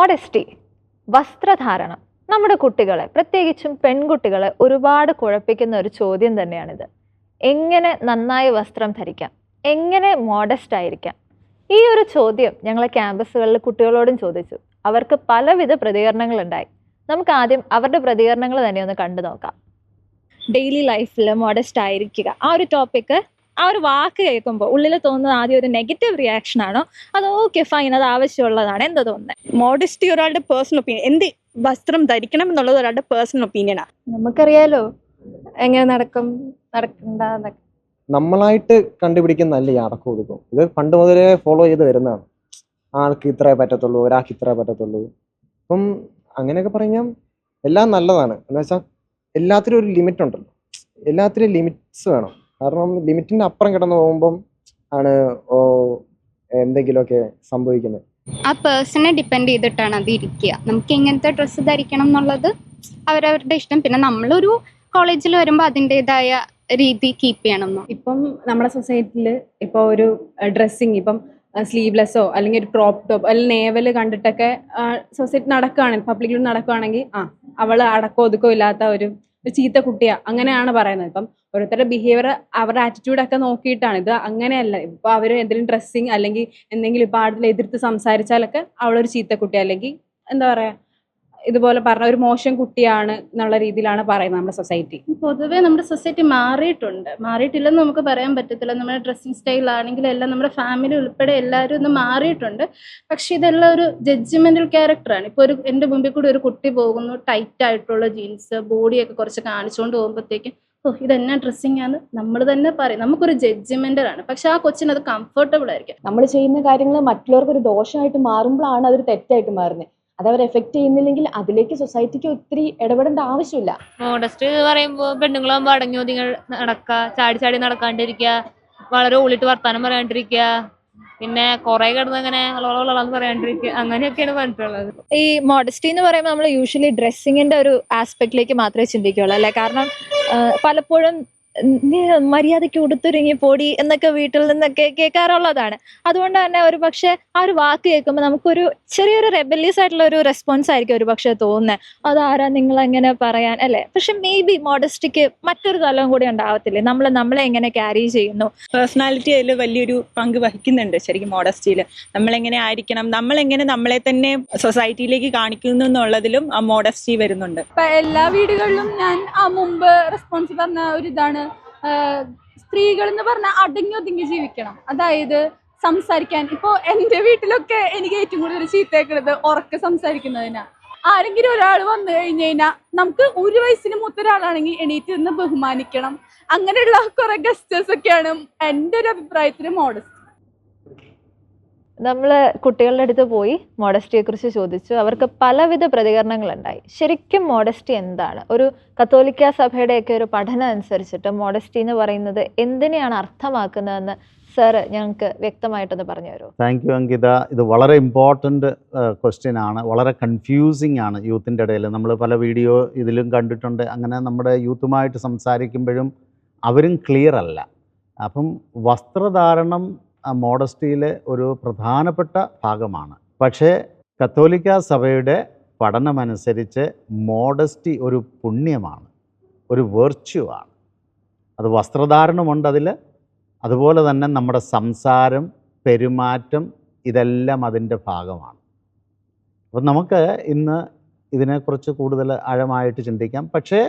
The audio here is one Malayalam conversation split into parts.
മോഡസ്റ്റി, വസ്ത്രധാരണം നമ്മുടെ കുട്ടികളെ, പ്രത്യേകിച്ചും പെൺകുട്ടികളെ ഒരുപാട് കുഴപ്പിക്കുന്ന ഒരു ചോദ്യം തന്നെയാണിത്. എങ്ങനെ നന്നായി വസ്ത്രം ധരിക്കാം, എങ്ങനെ മോഡസ്റ്റ് ആയിരിക്കാം? ഈ ഒരു ചോദ്യം ഞങ്ങളെ ക്യാമ്പസുകളിൽ കുട്ടികളോടും ചോദിച്ചു. അവർക്ക് പലവിധ പ്രതികരണങ്ങളുണ്ടായി. നമുക്ക് ആദ്യം അവരുടെ പ്രതികരണങ്ങൾ തന്നെ ഒന്ന് കണ്ടു നോക്കാം. ഡെയിലി ലൈഫിൽ മോഡസ്റ്റ് ആയിരിക്കുക, ആ ഒരു ടോപ്പിക്ക്, ആ ഒരു വാക്ക് കേൾക്കുമ്പോൾ ഉള്ളിൽ തോന്നുന്നത് ആദ്യം ഒരു നെഗറ്റീവ് റിയാക്ഷൻ ആണോ, അതോ ഓക്കെ ഫൈൻ അത് ആവശ്യമുള്ളതാണ്, എന്താ തോന്നുന്നത്? മോഡസ്റ്റി ഒരാളുടെ പേഴ്സണൽ ഒപ്പീനിയൻ, എന്ത് വസ്ത്രം ധരിക്കണം എന്നുള്ളത് ഒരാളുടെ പേഴ്സണൽ ഒപ്പീനിയനാണ്. നമുക്കറിയാലോ എങ്ങനെ നടക്കണ്ടെന്നൊക്കെ. നമ്മളായിട്ട് കണ്ടുപിടിക്കുന്നതല്ല ഈ അടക്കം ഒതുക്കും. ഇത് പണ്ട് മുതലേ ഫോളോ ചെയ്ത് വരുന്നതാണ്. ആൾക്ക് ഇത്രേ പറ്റത്തുള്ളൂ, ഒരാൾക്ക് ഇത്രേ പറ്റത്തുള്ളൂ. അപ്പം അങ്ങനെയൊക്കെ പറഞ്ഞാൽ എല്ലാം നല്ലതാണ്. എന്ന് വെച്ചാൽ എല്ലാത്തിനും ഒരു ലിമിറ്റ് ഉണ്ടല്ലോ, എല്ലാത്തിനും ലിമിറ്റ്സ് വേണം. കാരണം ലിമിറ്റിന്റെ അപ്പുറം കിടന്നു പോകുമ്പം ആണ് എന്തെങ്കിലുമൊക്കെ സംഭവിക്കുന്നത്. ആ പേഴ്സണെ ഡിപ്പെൻഡ് ചെയ്തിട്ടാണ് അത് ഇരിക്കുക. നമുക്ക് എങ്ങനത്തെ ഡ്രസ്സ് ധരിക്കണം എന്നുള്ളത് അവരവരുടെ ഇഷ്ടം. പിന്നെ നമ്മളൊരു കോളേജിൽ വരുമ്പോൾ അതിൻ്റെതായ രീതി കീപ്പ് ചെയ്യണം. ഇപ്പം നമ്മുടെ സൊസൈറ്റിയിൽ ഇപ്പോൾ ഒരു ഡ്രസ്സിങ്, ഇപ്പം സ്ലീവ്ലെസ്സോ അല്ലെങ്കിൽ ഒരു ക്രോപ്പ് ടോപ്പ് അല്ലെങ്കിൽ നേവൽ കണ്ടിട്ടൊക്കെ സൊസൈറ്റി നടക്കുകയാണെങ്കിൽ, പബ്ലിക്കിൽ നടക്കുകയാണെങ്കിൽ അവൾ അടക്കോ ഒതുക്കോ ഇല്ലാത്ത ഒരു ചീത്ത കുട്ടിയാ അങ്ങനെയാണ് പറയുന്നത്. ഇപ്പം ഓരോരുത്തരുടെ ബിഹേവിയർ, അവരുടെ ആറ്റിറ്റ്യൂഡൊക്കെ നോക്കിയിട്ടാണ്. ഇത് അങ്ങനെയല്ല. ഇപ്പോൾ അവർ എന്തെങ്കിലും ഡ്രസ്സിങ് അല്ലെങ്കിൽ എന്തെങ്കിലും ഇപ്പോൾ ആരുടെ എതിർത്ത് സംസാരിച്ചാലൊക്കെ അവളൊരു ചീത്ത കുട്ടി അല്ലെങ്കിൽ എന്താ പറയുക, ഇതുപോലെ പറഞ്ഞ ഒരു മോശം കുട്ടിയാണ് എന്നുള്ള രീതിയിലാണ് പറയുന്നത് നമ്മുടെ സൊസൈറ്റി. പൊതുവേ നമ്മുടെ സൊസൈറ്റി മാറിയിട്ടില്ലെന്ന് നമുക്ക് പറയാൻ പറ്റത്തില്ല. നമ്മുടെ ഡ്രസ്സിങ് സ്റ്റൈൽ ആണെങ്കിലും എല്ലാം നമ്മുടെ ഫാമിലി ഉൾപ്പെടെ എല്ലാവരും ഒന്ന് മാറിയിട്ടുണ്ട്. പക്ഷെ ഇതെല്ലാം ഒരു ജഡ്ജ്മെന്റൽ ക്യാരക്ടറാണ്. ഇപ്പോൾ എൻ്റെ മുമ്പിൽ കൂടി ഒരു കുട്ടി പോകുന്നു, ടൈറ്റ് ആയിട്ടുള്ള ജീൻസ്, ബോഡിയൊക്കെ കുറച്ച് കാണിച്ചുകൊണ്ട് പോകുമ്പോഴത്തേക്കും ഇതെന്നാ ഡ്രസ്സിങ് ആണ് നമ്മൾ തന്നെ പറയും. നമുക്കൊരു ജഡ്ജ്മെന്റലാണ്. പക്ഷെ ആ കൊച്ചിന് അത് കംഫർട്ടബിൾ ആയിരിക്കും. നമ്മൾ ചെയ്യുന്ന കാര്യങ്ങൾ മറ്റുള്ളവർക്ക് ഒരു ദോഷമായിട്ട് മാറുമ്പോഴാണ് അതൊരു തെറ്റായിട്ട് മാറുന്നത്. അത് അവർ എഫക്ട് ചെയ്യുന്നില്ലെങ്കിൽ അതിലേക്ക് സൊസൈറ്റിക്ക് ഒത്തിരി ഇടപെടേണ്ട ആവശ്യമില്ല. മോഡസ്റ്റ് പറയുമ്പോൾ പെണ്ണുങ്ങളാകുമ്പോൾ അടങ്ങി ഒതുങ്ങി നടക്കുക, ചാടി ചാടി നടക്കാണ്ടിരിക്കുക, വളരെ ഉള്ളിട്ട് വർത്താനം പറയാണ്ടിരിക്കുക, പിന്നെ കുറെ കിടന്ന് അങ്ങനെ എന്ന് പറയാണ്ടിരിക്കുക, അങ്ങനെയൊക്കെയാണ് പറഞ്ഞിട്ടുള്ളത്. ഈ മോഡസ്റ്റി എന്ന് പറയുമ്പോൾ നമ്മൾ യൂഷ്വലി ഡ്രസ്സിങ്ങിന്റെ ഒരു ആസ്പെക്റ്റിലേക്ക് മാത്രമേ ചിന്തിക്കുള്ളൂ അല്ലേ? കാരണം പലപ്പോഴും നീ മര്യാദയ്ക്ക് ഉടുത്തൊരുങ്ങി പോടി എന്നൊക്കെ വീട്ടിൽ നിന്നൊക്കെ കേൾക്കാറുള്ളതാണ്. അതുകൊണ്ട് തന്നെ ഒരു പക്ഷെ ആ ഒരു വാക്ക് കേൾക്കുമ്പോൾ നമുക്കൊരു ചെറിയൊരു റെബല്യസ് ആയിട്ടുള്ള ഒരു റെസ്പോൺസ് ആയിരിക്കും ഒരു പക്ഷെ തോന്നുന്നത്. അതാരാ നിങ്ങൾ എങ്ങനെ പറയാൻ അല്ലേ? പക്ഷെ മേ ബി മോഡസ്റ്റിക്ക് മറ്റൊരു തലവും കൂടി ഉണ്ടാവത്തില്ലേ, നമ്മളെ എങ്ങനെ ക്യാരി ചെയ്യുന്നു. പേഴ്സണാലിറ്റി അതിൽ വലിയൊരു പങ്ക് വഹിക്കുന്നുണ്ട് ശരിക്കും മോഡസ്റ്റിയിൽ. നമ്മളെങ്ങനെ ആയിരിക്കണം, നമ്മളെങ്ങനെ നമ്മളെ തന്നെ സൊസൈറ്റിയിലേക്ക് കാണിക്കുന്നു എന്നുള്ളതിലും ആ മോഡസ്റ്റി വരുന്നുണ്ട്. ഇപ്പൊ എല്ലാ വീടുകളിലും ഞാൻ മുമ്പ് റെസ്പോൺസ് പറഞ്ഞ ഒരു ഇതാണ്, സ്ത്രീകൾ എന്ന് പറഞ്ഞാൽ അടങ്ങി ഒതുങ്ങി ജീവിക്കണം. അതായത് സംസാരിക്കാൻ, ഇപ്പോൾ എൻ്റെ വീട്ടിലൊക്കെ എനിക്ക് ഏറ്റവും കൂടുതൽ ചീത്തയേക്കുന്നത് ഉറക്കെ സംസാരിക്കുന്നതിനാ. ആരെങ്കിലും ഒരാൾ വന്നു കഴിഞ്ഞു കഴിഞ്ഞാൽ നമുക്ക് ഒരു വയസ്സിന് മൂത്ത ഒരാളാണെങ്കിൽ എണീറ്റ് നിന്ന് ബഹുമാനിക്കണം. അങ്ങനെയുള്ള കുറെ ഗസ്റ്റേഴ്സ് ഒക്കെയാണ് എൻ്റെ ഒരു അഭിപ്രായത്തിൽ മോഡസ്റ്റ്. നമ്മൾ കുട്ടികളുടെ അടുത്ത് പോയി മോഡസ്റ്റിയെ കുറിച്ച് ചോദിച്ചു. അവർക്ക് പലവിധ പ്രതികരണങ്ങളുണ്ടായി. ശരിക്കും മോഡസ്റ്റി എന്താണ്? ഒരു കത്തോലിക്ക സഭയുടെയൊക്കെ ഒരു പഠനം അനുസരിച്ചിട്ട് മോഡസ്റ്റി എന്ന് പറയുന്നത് എന്തിനെയാണ് അർത്ഥമാക്കുന്നതെന്ന് സാർ ഞങ്ങൾക്ക് വ്യക്തമായിട്ടൊന്ന് പറഞ്ഞു തരുമോ? Thank you Ankita. ഇത് വളരെ ഇമ്പോർട്ടൻ്റ് ക്വസ്റ്റ്യൻ ആണ്. വളരെ കൺഫ്യൂസിങ് ആണ് യൂത്തിൻ്റെ ഇടയിൽ. നമ്മൾ പല വീഡിയോ ഇതിലും കണ്ടിട്ടുണ്ട്. അങ്ങനെ നമ്മുടെ യൂത്തുമായിട്ട് സംസാരിക്കുമ്പോഴും അവരും ക്ലിയർ അല്ല. അപ്പം വസ്ത്രധാരണം മോഡസ്റ്റിയിലെ ഒരു പ്രധാനപ്പെട്ട ഭാഗമാണ്. പക്ഷേ കത്തോലിക്ക സഭയുടെ പഠനമനുസരിച്ച് മോഡസ്റ്റി ഒരു പുണ്യമാണ്, ഒരു വെർച്യു ആണ്. അത് വസ്ത്രധാരണമുണ്ട് അതിൽ, അതുപോലെ തന്നെ നമ്മുടെ സംസാരം, പെരുമാറ്റം, ഇതെല്ലാം അതിൻ്റെ ഭാഗമാണ്. അപ്പം നമുക്ക് ഇന്ന് ഇതിനെക്കുറിച്ച് കൂടുതൽ ആഴമായിട്ട് ചിന്തിക്കാം. പക്ഷേ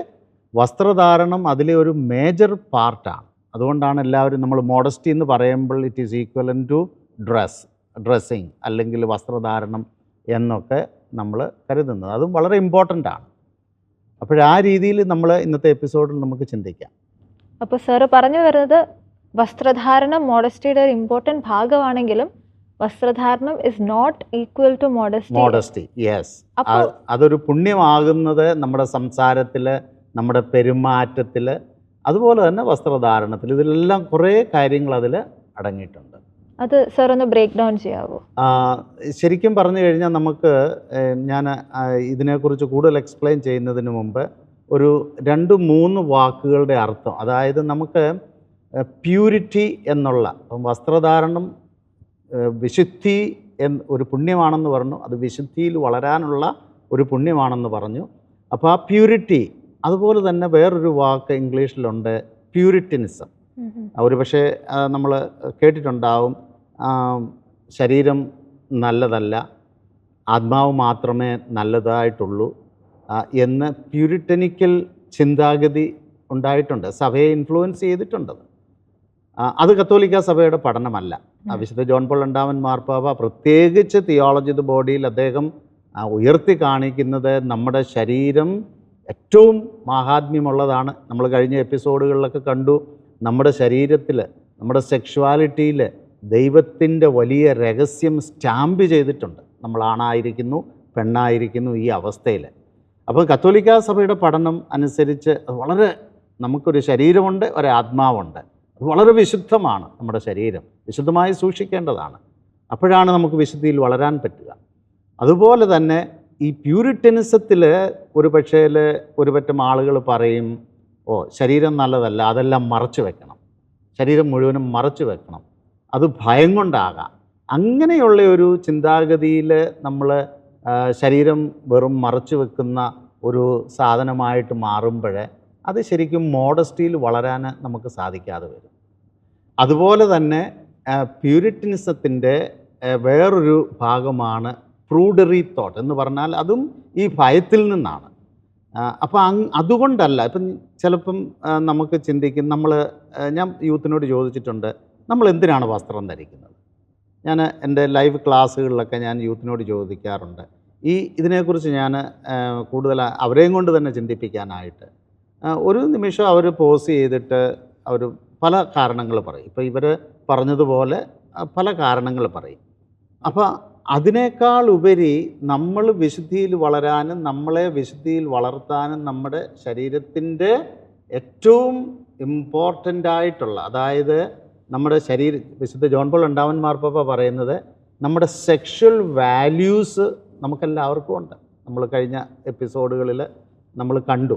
വസ്ത്രധാരണം അതിലെ ഒരു മേജർ പാർട്ടാണ്. അതുകൊണ്ടാണ് എല്ലാവരും നമ്മൾ മോഡസ്റ്റി എന്ന് പറയുമ്പോൾ it is equivalent to dressing അല്ലെങ്കിൽ വസ്ത്രധാരണം എന്നൊക്കെ നമ്മൾ കരുതുന്നത്. അതും വളരെ ഇമ്പോർട്ടൻ്റ് ആണ്. അപ്പോഴാ രീതിയിൽ നമ്മൾ ഇന്നത്തെ എപ്പിസോഡിൽ നമുക്ക് ചിന്തിക്കാം. അപ്പോൾ സാറ് പറഞ്ഞു വരുന്നത് വസ്ത്രധാരണം മോഡസ്റ്റിയുടെ ഒരു ഇമ്പോർട്ടൻ്റ് ഭാഗമാണെങ്കിലും വസ്ത്രധാരണം is not equal to modesty. Yes. അതൊരു പുണ്യമാകുന്നത് നമ്മുടെ സംസാരത്തിൽ, നമ്മുടെ പെരുമാറ്റത്തിൽ, അതുപോലെ തന്നെ വസ്ത്രധാരണത്തിൽ. ഇതിലെല്ലാം കുറേ കാര്യങ്ങൾ അതിൽ അടങ്ങിയിട്ടുണ്ട്. അത് സാർ ഒന്ന് ബ്രേക്ക് ഡൗൺ ചെയ്യാവോ? ശരിക്കും പറഞ്ഞു കഴിഞ്ഞാൽ നമുക്ക് ഞാൻ ഇതിനെക്കുറിച്ച് കൂടുതൽ എക്സ്പ്ലെയിൻ ചെയ്യുന്നതിന് മുമ്പ് ഒരു 2-3 വാക്കുകളുടെ അർത്ഥം, അതായത് നമുക്ക് പ്യൂരിറ്റി എന്നുള്ള വസ്ത്രധാരണം, വിശുദ്ധി ഒരു പുണ്യമാണെന്ന് പറഞ്ഞു, അത് വിശുദ്ധിയിൽ വളരാനുള്ള ഒരു പുണ്യമാണെന്ന് പറഞ്ഞു. അപ്പോൾ ആ പ്യൂരിറ്റി, അതുപോലെ തന്നെ വേറൊരു വാക്ക് ഇംഗ്ലീഷിലുണ്ട്, പ്യൂരിറ്റിനിസം. ഒരു പക്ഷേ നമ്മൾ കേട്ടിട്ടുണ്ടാവും, ശരീരം നല്ലതല്ല, ആത്മാവ് മാത്രമേ നല്ലതായിട്ടുള്ളൂ എന്ന് പ്യൂരിറ്റനിക്കൽ ചിന്താഗതി ഉണ്ടായിട്ടുണ്ട്. സഭയെ ഇൻഫ്ലുവൻസ് ചെയ്തിട്ടുണ്ടത്. അത് കത്തോലിക്ക സഭയുടെ പഠനമല്ല. വിശുദ്ധ ജോൺ പോൾ രണ്ടാമൻ മാർപ്പാപ്പ പ്രത്യേകിച്ച് തിയോളജി ദ ബോഡിയിൽ അദ്ദേഹം ഉയർത്തി കാണിക്കുന്നത് നമ്മുടെ ശരീരം ഏറ്റവും മാഹാത്മ്യമുള്ളതാണ്. നമ്മൾ കഴിഞ്ഞ എപ്പിസോഡുകളിലൊക്കെ കണ്ടു, നമ്മുടെ ശരീരത്തിൽ, നമ്മുടെ സെക്ഷുവാലിറ്റിയിൽ ദൈവത്തിൻ്റെ വലിയ രഹസ്യം സ്റ്റാമ്പ് ചെയ്തിട്ടുണ്ട്. നമ്മൾ ആണായിരിക്കുന്നു, പെണ്ണായിരിക്കുന്നു ഈ അവസ്ഥയിൽ. അപ്പോൾ കത്തോലിക്ക സഭയുടെ പഠനം അനുസരിച്ച് വളരെ, നമുക്കൊരു ശരീരമുണ്ട്, ഒരു ആത്മാവുണ്ട്. അത് വളരെ വിശുദ്ധമാണ്. നമ്മുടെ ശരീരം വിശുദ്ധമായി സൂക്ഷിക്കേണ്ടതാണ്. അപ്പോഴാണ് നമുക്ക് വിശുദ്ധിയിൽ വളരാൻ പറ്റുക. അതുപോലെ തന്നെ ഈ പ്യൂരിറ്റനിസത്തിൽ ഒരു പറ്റം ആളുകൾ പറയും, ശരീരം നല്ലതല്ല, അതെല്ലാം മറച്ചു വെക്കണം, ശരീരം മുഴുവനും മറച്ചു വെക്കണം, അത് ഭയം കൊണ്ടാകാം. അങ്ങനെയുള്ള ഒരു ചിന്താഗതിയിൽ നമ്മൾ ശരീരം വെറും മറച്ചു വെക്കുന്ന ഒരു സാധനമായിട്ട് മാറുമ്പോൾ അത് ശരിക്കും മോഡസ്റ്റിയിൽ വളരാൻ നമുക്ക് സാധിക്കാതെ വരും. അതുപോലെ തന്നെ പ്യൂരിറ്റനിസത്തിൻ്റെ വേറൊരു ഭാഗമാണ് പ്രൂഡറി തോട്ട് എന്ന് പറഞ്ഞാൽ, അതും ഈ ഭയത്തിൽ നിന്നാണ്. അപ്പോൾ അതുകൊണ്ടല്ല, ഇപ്പം ചിലപ്പം നമുക്ക് ചിന്തിക്കും, ഞാൻ യൂത്തിനോട് ചോദിച്ചിട്ടുണ്ട്, നമ്മൾ എന്തിനാണ് വസ്ത്രം ധരിക്കുന്നത്? ഞാൻ എൻ്റെ ലൈവ് ക്ലാസ്സുകളിലൊക്കെ ഞാൻ യൂത്തിനോട് ചോദിക്കാറുണ്ട്. ഇതിനെക്കുറിച്ച് ഞാൻ കൂടുതൽ അവരെയും കൊണ്ട് തന്നെ ചിന്തിപ്പിക്കാനായിട്ട് ഒരു നിമിഷം അവർ പോസ് ചെയ്തിട്ട് അവർ പല കാരണങ്ങൾ പറയും. ഇപ്പോൾ ഇവർ പറഞ്ഞതുപോലെ പല കാരണങ്ങൾ പറയും. അപ്പോൾ അതിനേക്കാൾ ഉപരി നമ്മൾ വിശുദ്ധിയിൽ വളരാനും നമ്മളെ വിശുദ്ധിയിൽ വളർത്താനും നമ്മുടെ ശരീരത്തിൻ്റെ ഏറ്റവും ഇമ്പോർട്ടൻ്റ് ആയിട്ടുള്ള, അതായത് നമ്മുടെ വിശുദ്ധ ജോൺ പോൾ രണ്ടാമൻ മാർപ്പാപ്പ പറയുന്നത്, നമ്മുടെ സെക്ഷൽ വാല്യൂസ് നമുക്കെല്ലാവർക്കും ഉണ്ട്. നമ്മൾ കഴിഞ്ഞ എപ്പിസോഡുകളിൽ നമ്മൾ കണ്ടു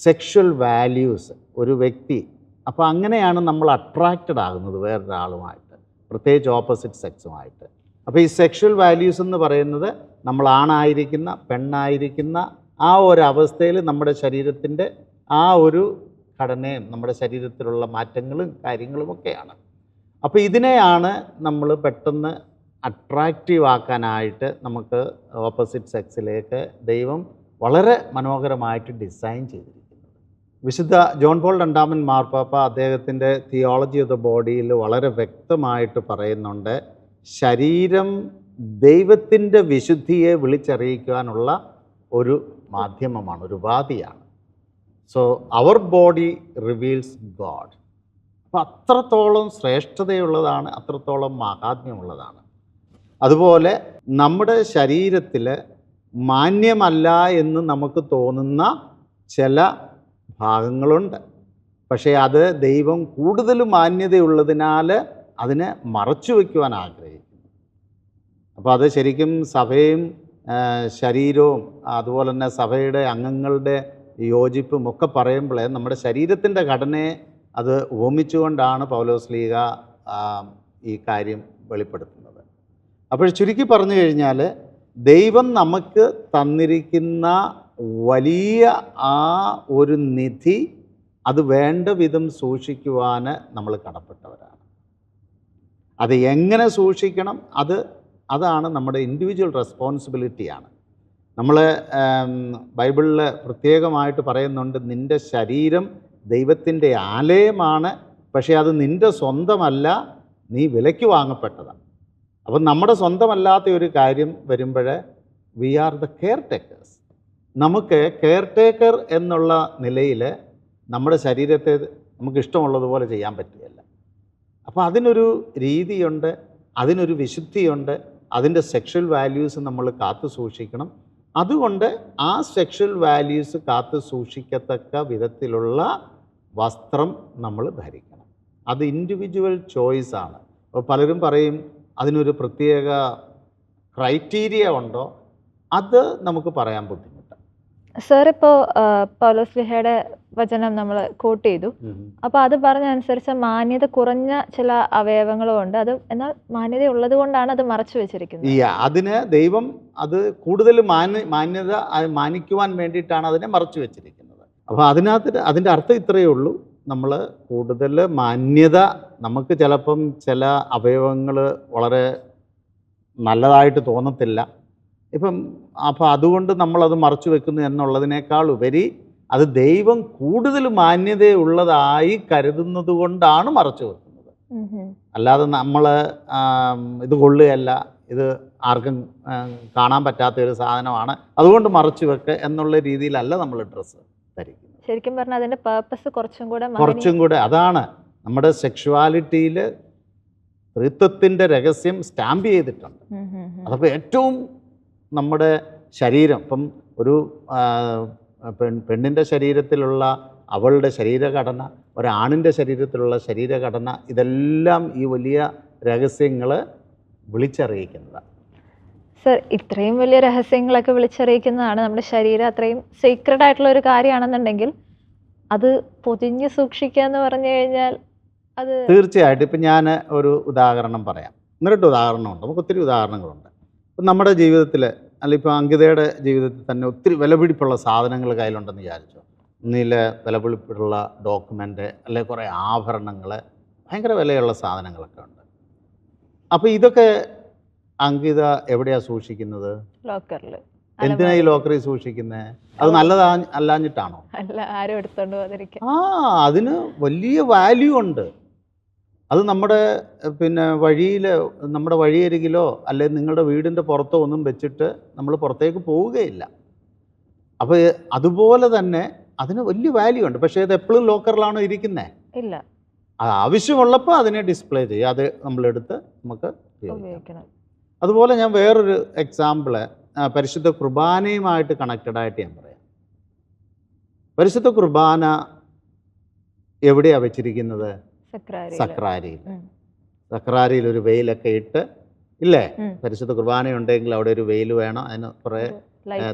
സെക്ഷൽ വാല്യൂസ്, ഒരു വ്യക്തി. അപ്പോൾ അങ്ങനെയാണ് നമ്മൾ അട്രാക്റ്റഡ് ആകുന്നത് വേറൊരാളുമായിട്ട്, പ്രത്യേകിച്ച് ഓപ്പോസിറ്റ് സെക്സുമായിട്ട്. അപ്പോൾ ഈ സെക്ഷൽ വാല്യൂസ് എന്ന് പറയുന്നത്, നമ്മൾ ആണായിരിക്കുന്ന, പെണ്ണായിരിക്കുന്ന ആ ഒരു അവസ്ഥയിൽ നമ്മുടെ ശരീരത്തിൻ്റെ ആ ഒരു ഘടനയും നമ്മുടെ ശരീരത്തിലുള്ള മാറ്റങ്ങളും കാര്യങ്ങളുമൊക്കെയാണ്. അപ്പോൾ ഇതിനെയാണ് നമ്മൾ പെട്ടെന്ന് അട്രാക്റ്റീവ് ആക്കാനായിട്ട് നമുക്ക് ഓപ്പോസിറ്റ് സെക്സിലേക്ക് ദൈവം വളരെ മനോഹരമായിട്ട് ഡിസൈൻ ചെയ്തിരിക്കുന്നത്. വിശുദ്ധ ജോൺ പോൾ രണ്ടാമൻ മാർപ്പാപ്പ അദ്ദേഹത്തിൻ്റെ തിയോളജി ഓഫ് ദ ബോഡിയിൽ വളരെ വ്യക്തമായിട്ട് പറയുന്നുണ്ട്, ശരീരം ദൈവത്തിൻ്റെ വിശുദ്ധിയെ വിളിച്ചറിയിക്കാനുള്ള ഒരു മാധ്യമമാണ്, ഒരു ഉപാധിയാണ്. So our body reveals God. അപ്പോൾ അത്രത്തോളം ശ്രേഷ്ഠതയുള്ളതാണ്, അത്രത്തോളം മഹാത്മ്യമുള്ളതാണ്. അതുപോലെ നമ്മുടെ ശരീരത്തിൽ മാന്യമല്ല എന്ന് നമുക്ക് തോന്നുന്ന ചില ഭാഗങ്ങളുണ്ട്. പക്ഷേ അത് ദൈവം കൂടുതൽ മാന്യതയുള്ളതിനാൽ അതിനെ മറച്ചു വയ്ക്കുവാൻ ആഗ്രഹിക്കുന്നു. അപ്പോൾ അത് ശരിക്കും സഭയും ശരീരവും അതുപോലെ തന്നെ സഭയുടെ അംഗങ്ങളുടെ യോജിപ്പും ഒക്കെ പറയുമ്പോൾ നമ്മുടെ ശരീരത്തിൻ്റെ ഘടനയെ അത് ഉപമിച്ചുകൊണ്ടാണ് പൗലോസ്ലീഹ ഈ കാര്യം വെളിപ്പെടുത്തുന്നത്. അപ്പോൾ ചുരുക്കി പറഞ്ഞു കഴിഞ്ഞാൽ, ദൈവം നമുക്ക് തന്നിരിക്കുന്ന വലിയ ആ ഒരു നിധി അത് വേണ്ട വിധം സൂക്ഷിക്കുവാൻ നമ്മൾ കടപ്പെട്ടവരാണ്. അത് എങ്ങനെ സൂക്ഷിക്കണം, അതാണ് നമ്മുടെ ഇൻഡിവിജ്വൽ റെസ്പോൺസിബിലിറ്റിയാണ്. നമ്മൾ ബൈബിളിൽ പ്രത്യേകമായിട്ട് പറയുന്നുണ്ട്, നിൻ്റെ ശരീരം ദൈവത്തിൻ്റെ ആലയമാണ്, പക്ഷേ അത് നിൻ്റെ സ്വന്തമല്ല, നീ വിലയ്ക്ക് വാങ്ങപ്പെട്ടതാണ്. അപ്പം നമ്മുടെ സ്വന്തമല്ലാത്ത ഒരു കാര്യം വരുമ്പോൾ we are the caretakers. നമുക്ക് കെയർ ടേക്കർ എന്നുള്ള നിലയിൽ നമ്മുടെ ശരീരത്തെ നമുക്ക് ഇഷ്ടമുള്ളതുപോലെ ചെയ്യാൻ പറ്റുകയില്ല. അപ്പോൾ അതിനൊരു രീതിയുണ്ട്, അതിനൊരു വിശുദ്ധിയുണ്ട്, അതിൻ്റെ സെക്ഷൽ വാല്യൂസ് നമ്മൾ കാത്തു സൂക്ഷിക്കണം. അതുകൊണ്ട് ആ സെക്ഷൽ വാല്യൂസ് കാത്തു സൂക്ഷിക്കത്തക്ക വിധത്തിലുള്ള വസ്ത്രം നമ്മൾ ധരിക്കണം. അത് ഇൻഡിവിജ്വൽ ചോയ്സാണ്. അപ്പോൾ പലരും പറയും അതിനൊരു പ്രത്യേക ക്രൈറ്റീരിയ ഉണ്ടോ, അത് നമുക്ക് പറയാൻ ബുദ്ധിമുട്ടാണ്. സാർ ഇപ്പോൾ പൗലോസ്ലിഹയുടെ വചനം നമ്മൾ കോട്ട് ചെയ്തു. അപ്പോൾ അത് പറഞ്ഞ അനുസരിച്ച് മാന്യത കുറഞ്ഞ ചില അവയവങ്ങളും ഉണ്ട്, അത് എന്നാൽ മാന്യത ഉള്ളത് കൊണ്ടാണ് അത് മറച്ചു വെച്ചിരിക്കുന്നത്. അതിന് ദൈവം അത് കൂടുതൽ മാന്യത മാനിക്കുവാൻ വേണ്ടിയിട്ടാണ് അതിനെ മറച്ചു വെച്ചിരിക്കുന്നത്. അപ്പോൾ അതിൻ്റെ അർത്ഥം ഇത്രയേ ഉള്ളൂ, നമ്മൾ കൂടുതൽ മാന്യത, നമുക്ക് ചിലപ്പം ചില അവയവങ്ങൾ വളരെ നല്ലതായിട്ട് തോന്നത്തില്ല അപ്പോൾ അതുകൊണ്ട് നമ്മളത് മറച്ചു വെക്കുന്നു എന്നുള്ളതിനേക്കാൾ ഉപരി അത് ദൈവം കൂടുതൽ മാന്യതയുള്ളതായി കരുതുന്നത് കൊണ്ടാണ് മറച്ചു വെക്കുന്നത്. അല്ലാതെ നമ്മൾ ഇത് കൊള്ളുകയല്ല, ഇത് ആർക്കും കാണാൻ പറ്റാത്ത ഒരു സാധനമാണ് അതുകൊണ്ട് മറച്ചു വെക്കുക എന്നുള്ള രീതിയിലല്ല നമ്മൾ ഡ്രസ്സ് ധരിക്കുന്നത്. ശരിക്കും പറഞ്ഞാൽ അതിന്റെ പർപ്പസ് കുറച്ചും കൂടെ അതാണ്. നമ്മുടെ സെക്ഷുവാലിറ്റിയിൽ സ്ത്രീത്വത്തിൻ്റെ രഹസ്യം സ്റ്റാമ്പ് ചെയ്തിട്ടുണ്ട്. അതപ്പോൾ ഏറ്റവും നമ്മുടെ ശരീരം, ഇപ്പം ഒരു പെണ്ണിൻ്റെ ശരീരത്തിലുള്ള അവളുടെ ശരീരഘടന, ഒരാണിൻ്റെ ശരീരത്തിലുള്ള ശരീരഘടന, ഇതെല്ലാം ഈ വലിയ രഹസ്യങ്ങൾ വിളിച്ചറിയിക്കുന്നതാണ്. സർ, ഇത്രയും വലിയ രഹസ്യങ്ങളൊക്കെ വിളിച്ചറിയിക്കുന്നതാണ്. നമ്മുടെ ശരീരം അത്രയും സീക്രട്ട് ആയിട്ടുള്ള ഒരു കാര്യമാണെന്നുണ്ടെങ്കിൽ അത് പൊതിഞ്ഞ് സൂക്ഷിക്കുക എന്ന് പറഞ്ഞു കഴിഞ്ഞാൽ അത് തീർച്ചയായിട്ടും. ഇപ്പം ഞാൻ ഒരു ഉദാഹരണം പറയാം. എന്നിട്ട് ഉദാഹരണമുണ്ട്, നമുക്ക് ഒത്തിരി ഉദാഹരണങ്ങളുണ്ട്. ഇപ്പം നമ്മുടെ ജീവിതത്തിൽ, അല്ലെങ്കിൽ ഇപ്പോൾ അങ്കിതയുടെ ജീവിതത്തിൽ തന്നെ ഒത്തിരി വിലപിടിപ്പുള്ള സാധനങ്ങൾ കയ്യിലുണ്ടെന്ന് വിചാരിച്ചു. ഒന്നിൽ വിലപിടിപ്പുള്ള ഡോക്യുമെൻ്റ്, അല്ലെങ്കിൽ കുറേ ആഭരണങ്ങൾ, ഭയങ്കര വിലയുള്ള സാധനങ്ങളൊക്കെ ഉണ്ട്. അപ്പോൾ ഇതൊക്കെ അങ്കിത എവിടെയാണ് സൂക്ഷിക്കുന്നത്? ലോക്കറിൽ. എന്തിനാ ഈ ലോക്കറിൽ സൂക്ഷിക്കുന്നത്? അത് അല്ലാഞ്ഞിട്ടാണോ? അല്ല, ആരും എടുത്തോണ്ട് പോകാതിരിക്കാൻ. അതിന് വലിയ വാല്യൂ ഉണ്ട്. അത് നമ്മുടെ വഴിയിൽ, നമ്മുടെ വഴിയരികിലോ അല്ലെങ്കിൽ നിങ്ങളുടെ വീടിൻ്റെ പുറത്തോ ഒന്നും വെച്ചിട്ട് നമ്മൾ പുറത്തേക്ക് പോവുകയില്ല. അപ്പോൾ അതുപോലെ തന്നെ അതിന് വലിയ വാല്യൂ ഉണ്ട്. പക്ഷേ ഇത് എപ്പോഴും ലോക്കറിലാണോ ഇരിക്കുന്നത്? ഇല്ല. അത് ആവശ്യമുള്ളപ്പോൾ അതിനെ ഡിസ്പ്ലേ ചെയ്യുക, അത് നമ്മളെടുത്ത് നമുക്ക് ഉപയോഗിക്കണം. അതുപോലെ ഞാൻ വേറൊരു എക്സാമ്പിള് പരിശുദ്ധ കുർബാനയുമായിട്ട് കണക്റ്റഡായിട്ട് ഞാൻ പറയാം. പരിശുദ്ധ കുർബാന എവിടെയാണ് വെച്ചിരിക്കുന്നത്? സക്രാരിയിൽ. സക്രാരിയിൽ ഒരു വെയിലൊക്കെ ഇട്ട്, ഇല്ലേ? പരിശുദ്ധ കുർബാന ഉണ്ടെങ്കിൽ അവിടെ ഒരു വെയിൽ വേണം, അതിന് കുറേ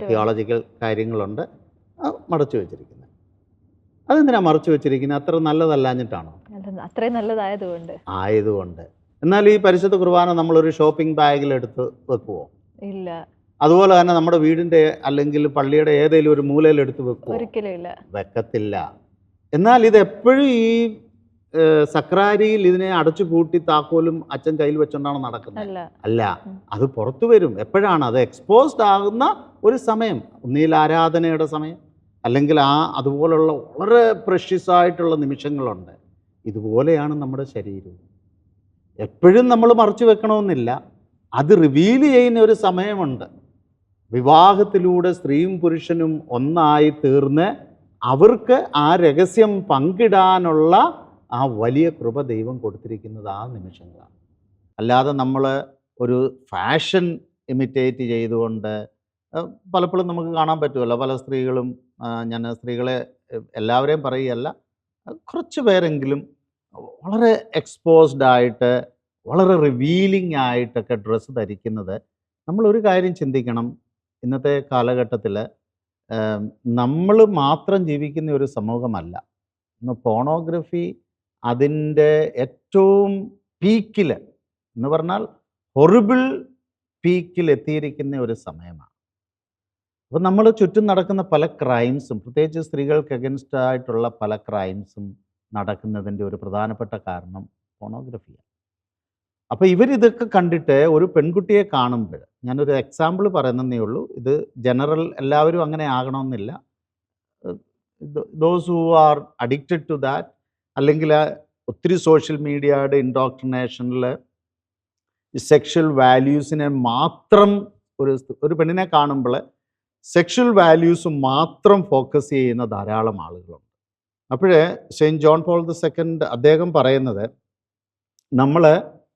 തിയോളജിക്കൽ കാര്യങ്ങളുണ്ട്. മറച്ചു വെച്ചിരിക്കുന്നത്. അതെന്തിനാണ് മറച്ചു വെച്ചിരിക്കുന്നത്? അത്ര നല്ലതല്ലാഞ്ഞിട്ടാണോ? അത്രയും നല്ലതായതുകൊണ്ട്. ആയതുകൊണ്ട്. എന്നാൽ ഈ പരിശുദ്ധ കുർബാന നമ്മളൊരു ഷോപ്പിംഗ് ബാഗിൽ എടുത്ത് വെക്കുവോ? ഇല്ല. അതുപോലെ തന്നെ നമ്മുടെ വീടിൻ്റെ അല്ലെങ്കിൽ പള്ളിയുടെ ഏതെങ്കിലും ഒരു മൂലയിൽ എടുത്ത് വെക്കുവോ? ഒരിക്കലും ഇല്ല, വെക്കത്തില്ല. എന്നാൽ ഇത് എപ്പോഴും ഈ സക്രാരിയിൽ ഇതിനെ അടച്ചു പൂട്ടി താക്കോലും അച്ഛൻ കയ്യിൽ വെച്ചോണ്ടാണ് നടക്കുന്നത്? അല്ല, അത് പുറത്തു വരും. എപ്പോഴാണ് അത് എക്സ്പോസ്ഡ് ആകുന്ന ഒരു സമയം? ഒന്നിൽ ആരാധനയുടെ സമയം, അല്ലെങ്കിൽ അതുപോലുള്ള വളരെ പ്രഷ്യസ് ആയിട്ടുള്ള നിമിഷങ്ങളുണ്ട്. ഇതുപോലെയാണ് നമ്മുടെ ശരീരം. എപ്പോഴും നമ്മൾ മറച്ചു വെക്കണമെന്നില്ല, അത് റിവീൽ ചെയ്യുന്ന ഒരു സമയമുണ്ട്. വിവാഹത്തിലൂടെ സ്ത്രീയും പുരുഷനും ഒന്നായി തീർന്ന് അവർക്ക് ആ രഹസ്യം പങ്കിടാനുള്ള ആ വലിയ കൃപ ദൈവം കൊടുത്തിരിക്കുന്നത് ആ നിമിഷങ്ങളാണ്. അല്ലാതെ നമ്മൾ ഒരു ഫാഷൻ ഇമിറ്റേറ്റ് ചെയ്തുകൊണ്ട് പലപ്പോഴും നമുക്ക് കാണാൻ പറ്റുമല്ലോ, പല സ്ത്രീകളും, ഞാൻ സ്ത്രീകളെ എല്ലാവരെയും പറയുകയല്ല, കുറച്ച് പേരെങ്കിലും വളരെ എക്സ്പോസ്ഡ് ആയിട്ട്, വളരെ റിവീലിംഗ് ആയിട്ടൊക്കെ ഡ്രസ്സ് ധരിക്കുന്നത്. നമ്മളൊരു കാര്യം ചിന്തിക്കണം, ഇന്നത്തെ കാലഘട്ടത്തിൽ നമ്മൾ മാത്രം ജീവിക്കുന്ന ഒരു സമൂഹമല്ല. ഇന്ന് പോണോഗ്രഫി അതിൻ്റെ ഏറ്റവും പീക്കിൽ എന്ന് പറഞ്ഞാൽ ഹൊറിബിൾ പീക്കിൽ എത്തിയിരിക്കുന്ന ഒരു സമയമാണ്. അപ്പോൾ നമ്മൾ ചുറ്റും നടക്കുന്ന പല ക്രൈംസും, പ്രത്യേകിച്ച് സ്ത്രീകൾക്ക് അഗൻസ്റ്റ് ആയിട്ടുള്ള പല ക്രൈംസും നടക്കുന്നതിൻ്റെ ഒരു പ്രധാനപ്പെട്ട കാരണം പോണോഗ്രഫിയാണ്. അപ്പോൾ ഇവരിതൊക്കെ കണ്ടിട്ട് ഒരു പെൺകുട്ടിയെ കാണുമ്പോൾ, ഞാനൊരു എക്സാമ്പിൾ പറയുന്നതേ ഉള്ളൂ, ഇത് ജനറൽ എല്ലാവരും അങ്ങനെ ആകണമെന്നില്ല. Those who are addicted to that, അല്ലെങ്കിൽ ഒത്തിരി സോഷ്യൽ മീഡിയയുടെ ഇൻഡോക്ട്രിനേഷനിൽ ഈ സെക്ഷൽ വാല്യൂസിനെ മാത്രം, ഒരു പെണ്ണിനെ കാണുമ്പോൾ സെക്ഷൽ വാല്യൂസ് മാത്രം ഫോക്കസ് ചെയ്യുന്ന ധാരാളം ആളുകളുണ്ട്. അപ്പോഴേ സെയിൻറ്റ് ജോൺ പോൾ II അദ്ദേഹം പറയുന്നത്, നമ്മൾ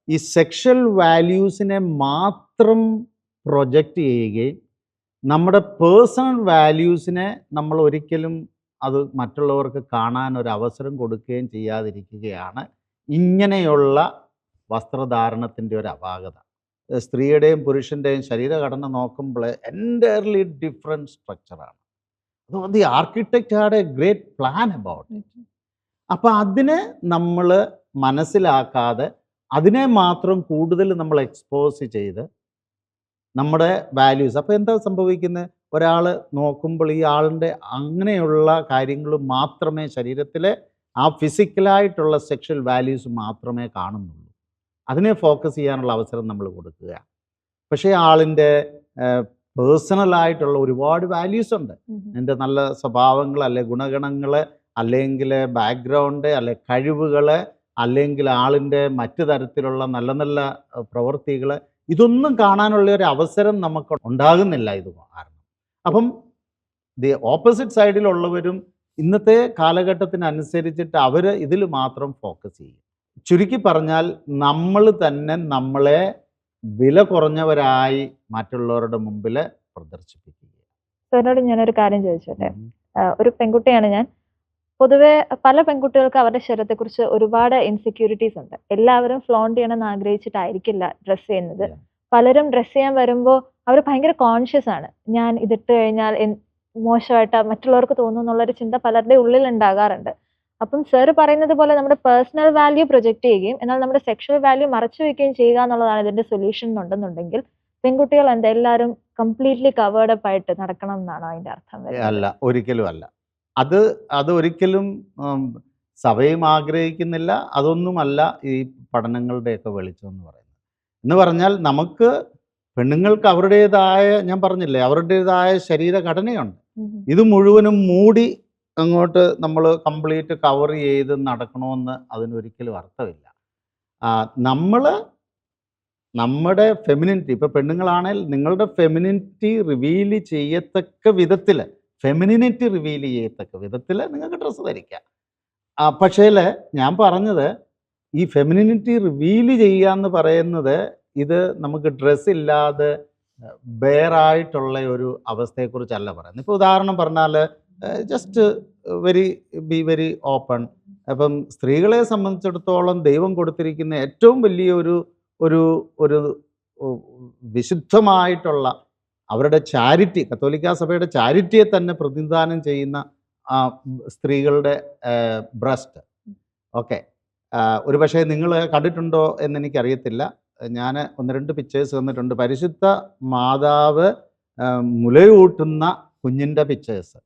ഈ സെക്ഷൽ വാല്യൂസിനെ മാത്രം പ്രൊജക്റ്റ് ചെയ്യുകയും നമ്മുടെ പേഴ്സണൽ വാല്യൂസിനെ നമ്മൾ ഒരിക്കലും അത് മറ്റുള്ളവർക്ക് കാണാൻ ഒരു അവസരം കൊടുക്കുകയും ചെയ്യാതിരിക്കുകയാണ് ഇങ്ങനെയുള്ള വസ്ത്രധാരണത്തിൻ്റെ ഒരു അപാകത. സ്ത്രീയുടെയും പുരുഷൻ്റെയും ശരീരഘടന നോക്കുമ്പോൾ എൻറ്റയർലി ഡിഫറെൻറ്റ് സ്ട്രക്ചറാണ്. The architect had a great plan about it. അപ്പം അതിനെ നമ്മൾ മനസ്സിലാക്കാതെ അതിനെ മാത്രം കൂടുതൽ നമ്മൾ എക്സ്പോസ് ചെയ്ത് നമ്മുടെ വാല്യൂസ്, അപ്പോൾ എന്താ സംഭവിക്കുന്നത്, ഒരാൾ നോക്കുമ്പോൾ ഈ ആളിൻ്റെ അങ്ങനെയുള്ള കാര്യങ്ങൾ മാത്രമേ ശരീരത്തിലെ ആ ഫിസിക്കലായിട്ടുള്ള സെക്ഷൽ വാല്യൂസ് മാത്രമേ കാണുന്നുള്ളൂ. അതിനെ ഫോക്കസ് ചെയ്യാനുള്ള അവസരം നമ്മൾ കൊടുക്കുക. പക്ഷേ ആളിൻ്റെ പേഴ്സണലായിട്ടുള്ള ഒരുപാട് വാല്യൂസ് ഉണ്ട്. എൻ്റെ നല്ല സ്വഭാവങ്ങൾ, അല്ലെ ഗുണഗണങ്ങൾ, അല്ലെങ്കിൽ ബാക്ക്ഗ്രൗണ്ട്, അല്ലെ കഴിവുകൾ, അല്ലെങ്കിൽ ആളിൻ്റെ മറ്റു തരത്തിലുള്ള നല്ല നല്ല പ്രവൃത്തികൾ, ഇതൊന്നും കാണാനുള്ള ഒരു അവസരം നമുക്ക് ഉണ്ടാകുന്നില്ല ഇത് കാരണം. അപ്പം ദി ഓപ്പോസിറ്റ് സൈഡിലുള്ളവരും ഇന്നത്തെ കാലഘട്ടത്തിനനുസരിച്ചിട്ട് അവർ ഇതിൽ മാത്രം ഫോക്കസ് ചെയ്യും. ചുരുക്കി പറഞ്ഞാൽ നമ്മൾ തന്നെ നമ്മളെ വില കുറഞ്ഞവരായി മറ്റുള്ളവരുടെ മുമ്പിൽ പ്രദർശിപ്പിക്കുക. സാറിനോട് ഞാനൊരു കാര്യം ചോദിച്ചോട്ടെ. ഒരു പെൺകുട്ടിയാണ് ഞാൻ. പൊതുവെ പല പെൺകുട്ടികൾക്ക് അവരുടെ ശരീരത്തെക്കുറിച്ച് ഒരുപാട് ഇൻസെക്യൂരിറ്റീസ് ഉണ്ട്. എല്ലാവരും ഫ്ലോണ്ട് ചെയ്യണമെന്ന് ആഗ്രഹിച്ചിട്ടായിരിക്കില്ല ഡ്രസ്സ് ചെയ്യുന്നത്. പലരും ഡ്രസ്സ് ചെയ്യാൻ വരുമ്പോൾ അവർ ഭയങ്കര കോൺഷ്യസ് ആണ്. ഞാൻ ഇതിട്ട് കഴിഞ്ഞാൽ മോശമായിട്ട് മറ്റുള്ളവർക്ക് തോന്നും എന്നുള്ളൊരു ചിന്ത പലരുടെ ഉള്ളിൽ ഉണ്ടാകാറുണ്ട്. അപ്പം സാറ് പറയുന്നത് പോലെ നമ്മുടെ പേഴ്സണൽ വാല്യൂ പ്രൊജക്റ്റ് ചെയ്യുകയും എന്നാൽ നമ്മുടെ സെക്ഷൽ വാല്യൂ മറച്ചു വയ്ക്കുകയും ചെയ്യുക എന്നുള്ളതാണ് ഇതിന്റെ സൊല്യൂഷൻ എന്നുണ്ടെന്നുണ്ടെങ്കിൽ പെൺകുട്ടികൾ എല്ലാവരും കംപ്ലീറ്റ്ലി കവേർഡ് അപ്പ് ആയിട്ട് നടക്കണം എന്നാണോ അതിന്റെ അർത്ഥം വരുന്നത്? അല്ല, ഒരിക്കലും അല്ല. അത് ഒരിക്കലും സഭയും ആഗ്രഹിക്കുന്നില്ല. അതൊന്നുമല്ല ഈ പഠനങ്ങളുടെയൊക്കെ വെളിച്ചം എന്ന് പറയുന്നത്. എന്ന് പറഞ്ഞാൽ നമുക്ക് പെണ്ണുങ്ങൾക്ക് അവരുടേതായ, ഞാൻ പറഞ്ഞില്ലേ, അവരുടേതായ ശരീരഘടനയുണ്ട്. ഇത് മുഴുവനും മൂടി അങ്ങോട്ട് നമ്മൾ കംപ്ലീറ്റ് കവർ ചെയ്ത് നടക്കണമെന്ന് അതിനൊരിക്കലും അർത്ഥമില്ല. നമ്മൾ നമ്മുടെ ഫെമിനിറ്റി, ഇപ്പോൾ പെണ്ണുങ്ങളാണെങ്കിൽ നിങ്ങളുടെ ഫെമിനിറ്റി റിവീൽ ചെയ്യത്തക്ക വിധത്തിൽ, ഫെമിനിറ്റി റിവീൽ ചെയ്യത്തക്ക വിധത്തിൽ നിങ്ങൾക്ക് ഡ്രസ്സ് ധരിക്കാം. പക്ഷേ ഞാൻ പറഞ്ഞത് ഈ ഫെമിനിറ്റി റിവീൽ ചെയ്യുക എന്ന് പറയുന്നത് ഇത് നമുക്ക് ഡ്രസ്സ് ഇല്ലാതെ ബെയറായിട്ടുള്ള ഒരു അവസ്ഥയെക്കുറിച്ചല്ല പറയുന്നത്. ഇപ്പോൾ ഉദാഹരണം പറഞ്ഞാൽ ജസ്റ്റ് ബി വെരി ഓപ്പൺ. അപ്പം സ്ത്രീകളെ സംബന്ധിച്ചിടത്തോളം ദൈവം കൊടുത്തിരിക്കുന്ന ഏറ്റവും വലിയ ഒരു വിശുദ്ധമായിട്ടുള്ള അവരുടെ ചാരിറ്റി, കത്തോലിക്കാ സഭയുടെ ചാരിറ്റിയെ തന്നെ പ്രതിനിധാനം ചെയ്യുന്ന സ്ത്രീകളുടെ ബ്രസ്റ്റ്. ഓക്കെ, ഒരു പക്ഷേ നിങ്ങൾ കണ്ടിട്ടുണ്ടോ എന്നെനിക്കറിയത്തില്ല. ഞാൻ 1-2 പിക്ചേഴ്സ് തന്നിട്ടുണ്ട്. പരിശുദ്ധ മാതാവ് മുലയൂട്ടുന്ന കുഞ്ഞിൻ്റെ പിക്ചേഴ്സ്.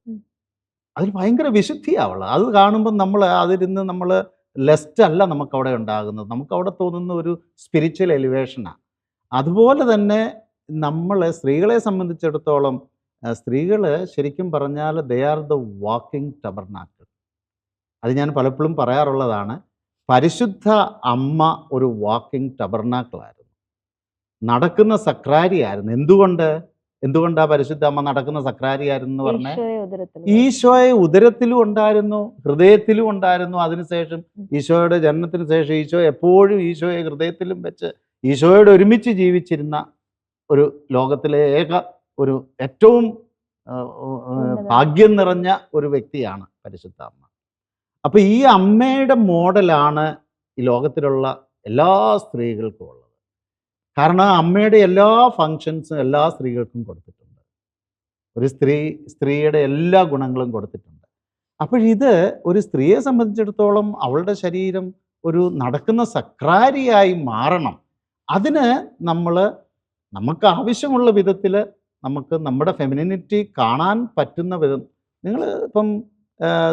അതിൽ ഭയങ്കര വിശുദ്ധിയാവുള്ള. അത് കാണുമ്പോൾ അതിരുന്ന് നമ്മൾ ലെസ്റ്റ് അല്ല നമുക്കവിടെ ഉണ്ടാകുന്നത്. നമുക്കവിടെ തോന്നുന്ന ഒരു സ്പിരിച്വൽ എലിവേഷനാണ്. അതുപോലെ തന്നെ സ്ത്രീകളെ സംബന്ധിച്ചിടത്തോളം സ്ത്രീകൾ ശരിക്കും പറഞ്ഞാൽ ദേ ആർ ദ വാക്കിംഗ് ടബർനാക്കിൾ. അത് ഞാൻ പലപ്പോഴും പറയാറുള്ളതാണ്. പരിശുദ്ധ അമ്മ ഒരു വാക്കിംഗ് ടബർനാക്കിളായിരുന്നു, നടക്കുന്ന സക്രാരിയായിരുന്നു. എന്തുകൊണ്ടാണ് പരിശുദ്ധ അമ്മ നടക്കുന്ന സക്രാരിയായിരുന്നു എന്ന് പറഞ്ഞാൽ ഈശോയെ ഉദരത്തിലും ഉണ്ടായിരുന്നു, ഹൃദയത്തിലും ഉണ്ടായിരുന്നു. അതിനുശേഷം ഈശോയുടെ ജനനത്തിന് ശേഷം ഈശോ എപ്പോഴും ഈശോയെ ഹൃദയത്തിലും വെച്ച് ഈശോയോട് ഒരുമിച്ച് ജീവിച്ചിരുന്ന ഒരു ലോകത്തിലെ ഒരു ഏറ്റവും ഭാഗ്യം നിറഞ്ഞ ഒരു വ്യക്തിയാണ് പരിശുദ്ധ അമ്മ. അപ്പൊ ഈ അമ്മയുടെ മോഡലാണ് ഈ ലോകത്തിലുള്ള എല്ലാ സ്ത്രീകൾക്കും ഉള്ളത്. കാരണം അമ്മയുടെ എല്ലാ ഫങ്ഷൻസും എല്ലാ സ്ത്രീകൾക്കും കൊടുത്തിട്ടുണ്ട്. ഒരു സ്ത്രീയുടെ എല്ലാ ഗുണങ്ങളും കൊടുത്തിട്ടുണ്ട്. അപ്പോഴിത് ഒരു സ്ത്രീയെ സംബന്ധിച്ചിടത്തോളം അവളുടെ ശരീരം ഒരു നടക്കുന്ന സക്രാരിയായി മാറണം. അതിന് നമുക്ക് ആവശ്യമുള്ള വിധത്തിൽ നമുക്ക് നമ്മുടെ ഫെമിനിറ്റി കാണാൻ പറ്റുന്ന വിധം. നിങ്ങൾ ഇപ്പം